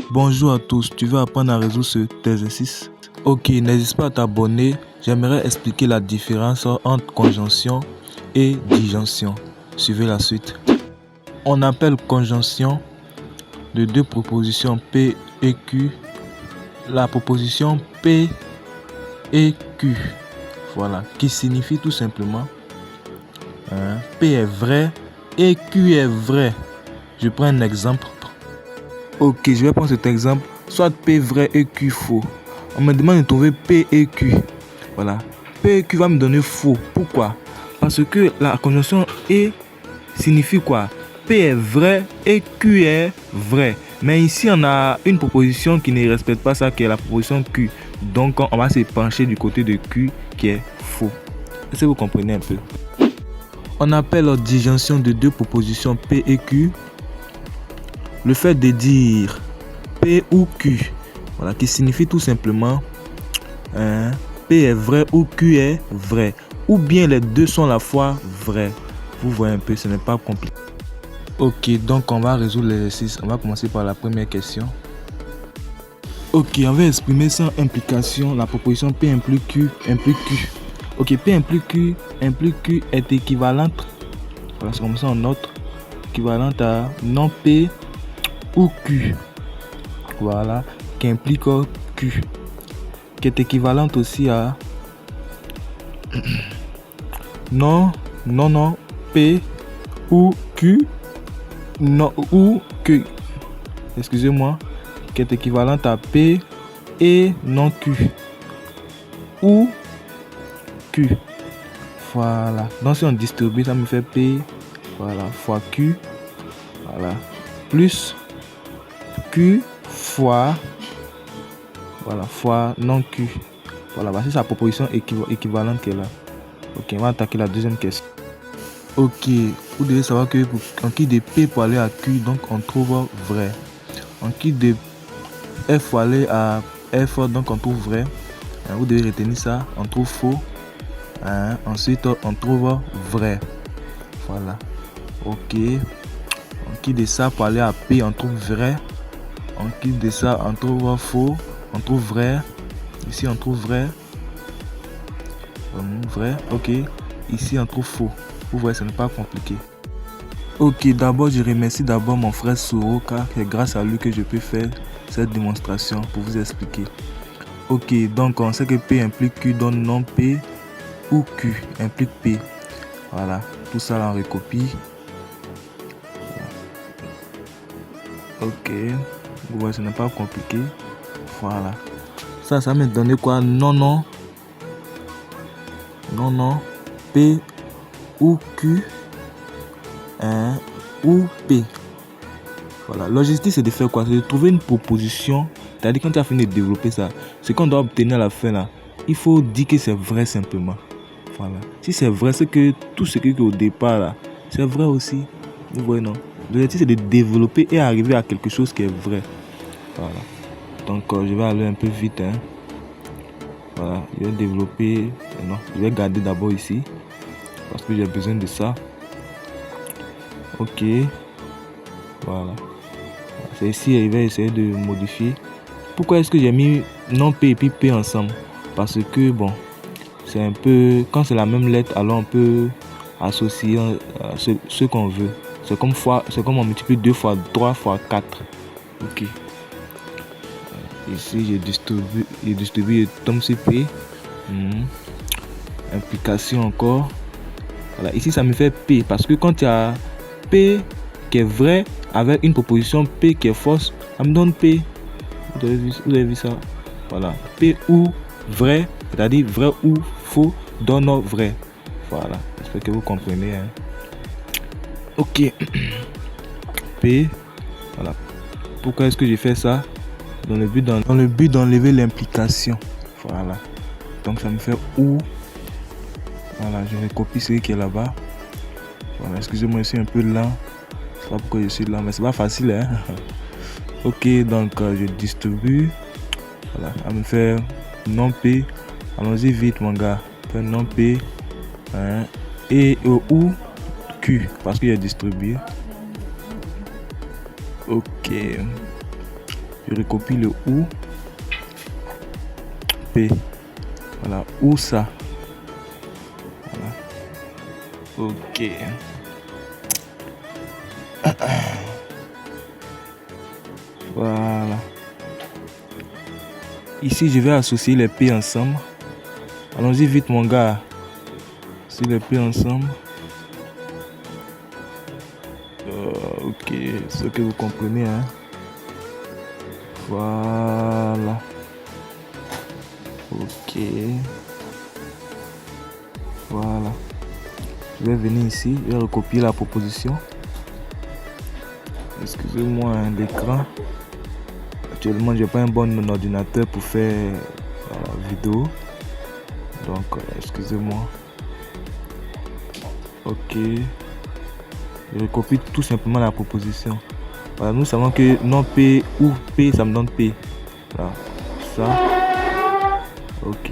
Bonjour à tous, tu veux apprendre à résoudre cet exercice? Ok, n'hésite pas à t'abonner. J'aimerais expliquer la différence entre conjonction et disjonction. Suivez la suite. On appelle conjonction de deux propositions P et Q. La proposition P et Q, voilà, qui signifie tout simplement P est vrai et Q est vrai. Je prends un exemple. Ok, je vais prendre cet exemple. Soit P vrai et Q faux. On me demande de trouver P et Q. Voilà. P et Q va me donner faux. Pourquoi? Parce que la conjonction et signifie quoi? P est vrai et Q est vrai. Mais ici, on a une proposition qui ne respecte pas ça, qui est la proposition Q. Donc, on va se pencher du côté de Q qui est faux. Est-ce que vous comprenez un peu? On appelle disjonction de deux propositions P et Q le fait de dire P ou Q, voilà, qui signifie tout simplement P est vrai ou Q est vrai, ou bien les deux sont à la fois vrais. Vous voyez un peu, ce n'est pas compliqué. Ok, donc on va résoudre l'exercice. On va commencer par la première question. Ok, on va exprimer sans implication la proposition P implique Q implique Q. Ok, P implique Q est équivalente, voilà, c'est comme ça on note, équivalente à non P ou Q, voilà, qui implique Q, qui est équivalente aussi à non P ou Q, non ou Q, excusez-moi, qui est équivalente à P et non Q ou Q, voilà. Donc si on distribue, ça me fait P, voilà, fois Q, voilà, plus Q fois, voilà, fois non Q. Voilà, voici sa proposition équivalente qui est là. Ok, on va attaquer la deuxième question. Ok, vous devez savoir que en qui de P pour aller à Q, donc on trouve vrai. En qui de F pour aller à F, donc on trouve vrai. Vous devez retenir ça, on trouve faux. Ensuite, on trouve vrai. Voilà. Ok. En qui de ça pour aller à P, on trouve vrai. En qui de ça, on trouve faux. On trouve vrai. Ici, on trouve vrai. Vrai. Ok. Ici, on trouve faux. Vous voyez, ce n'est pas compliqué. Ok, d'abord, je remercie d'abord mon frère Soro, car c'est grâce à lui que je peux faire cette démonstration pour vous expliquer. Ok, donc on sait que P implique Q, donne non P ou Q implique P. Voilà, tout ça là on recopie. Ok, vous voyez, ce n'est pas compliqué. Voilà. Ça me donne quoi? Non, P ou Q ou P. Voilà. L'objectif c'est de faire quoi? C'est de trouver une proposition. C'est-à-dire quand tu as fini de développer ça, ce qu'on doit obtenir à la fin là, il faut dire que c'est vrai simplement. Voilà. Si c'est vrai, c'est que tout ce qui est au départ là, c'est vrai aussi. Vous voyez, non? L'objectif c'est de développer et arriver à quelque chose qui est vrai. Voilà. Donc je vais aller un peu vite. Voilà. Je vais développer. Non, je vais garder d'abord ici. Parce que j'ai besoin de ça. Ok. Voilà. C'est ici, je vais essayer de modifier. Pourquoi est-ce que j'ai mis non P et puis P ensemble? Parce que bon, c'est un peu, quand c'est la même lettre, alors on peut associer ce qu'on veut. C'est comme on multiplie 2 fois 3 fois 4. Ok. Ici, j'ai distribué le tome CP. Implication encore. Voilà, ici ça me fait P. Parce que quand il y a P qui est vrai avec une proposition P qui est fausse, ça me donne P. Vous avez vu ça? Voilà. P ou vrai, c'est-à-dire vrai ou faux, donne vrai. Voilà. J'espère que vous comprenez. Ok. P. Voilà. Pourquoi est-ce que j'ai fait ça? Dans le but d'enlever l'implication. Voilà. Donc ça me fait ou. Voilà, je recopie ce qui est là-bas. Voilà, excusez-moi, je suis un peu lent. Je sais pas pourquoi je suis lent, mais c'est pas facile, hein. Ok, donc je distribue. Voilà, ça me fait non P. Allons-y vite, mon gars. Fait non P. Et ou Q, parce qu'il est distribué. Ok. Je recopie le ou. P. Voilà, ou ça. Voilà. Ok. Voilà. Ici, je vais associer les P ensemble. Allons-y vite, mon gars. C'est les P ensemble. Ok, ce que vous comprenez, hein. Voilà. Ok. Voilà. Je vais venir ici, je vais recopier la proposition. Excusez-moi, hein, l'écran. Actuellement, je n'ai pas un bon ordinateur pour faire vidéo. Donc, excusez-moi. Ok. Je recopie tout simplement la proposition. Voilà, nous savons que non P ou P, ça me donne P. Voilà. Ça. Ok.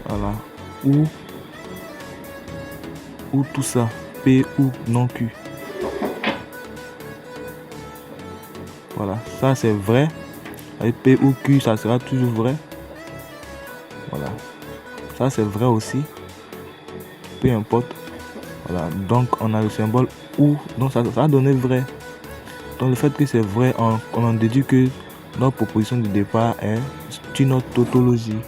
Voilà. Ou tout ça. P ou non Q. Voilà. Ça, c'est vrai. Avec P ou Q, ça sera toujours vrai. Voilà. Ça, c'est vrai aussi. Peu importe. Voilà. Donc, on a le symbole ou. Donc, ça va donner vrai. Donc, le fait que c'est vrai, on en déduit que notre proposition de départ est une autre tautologie.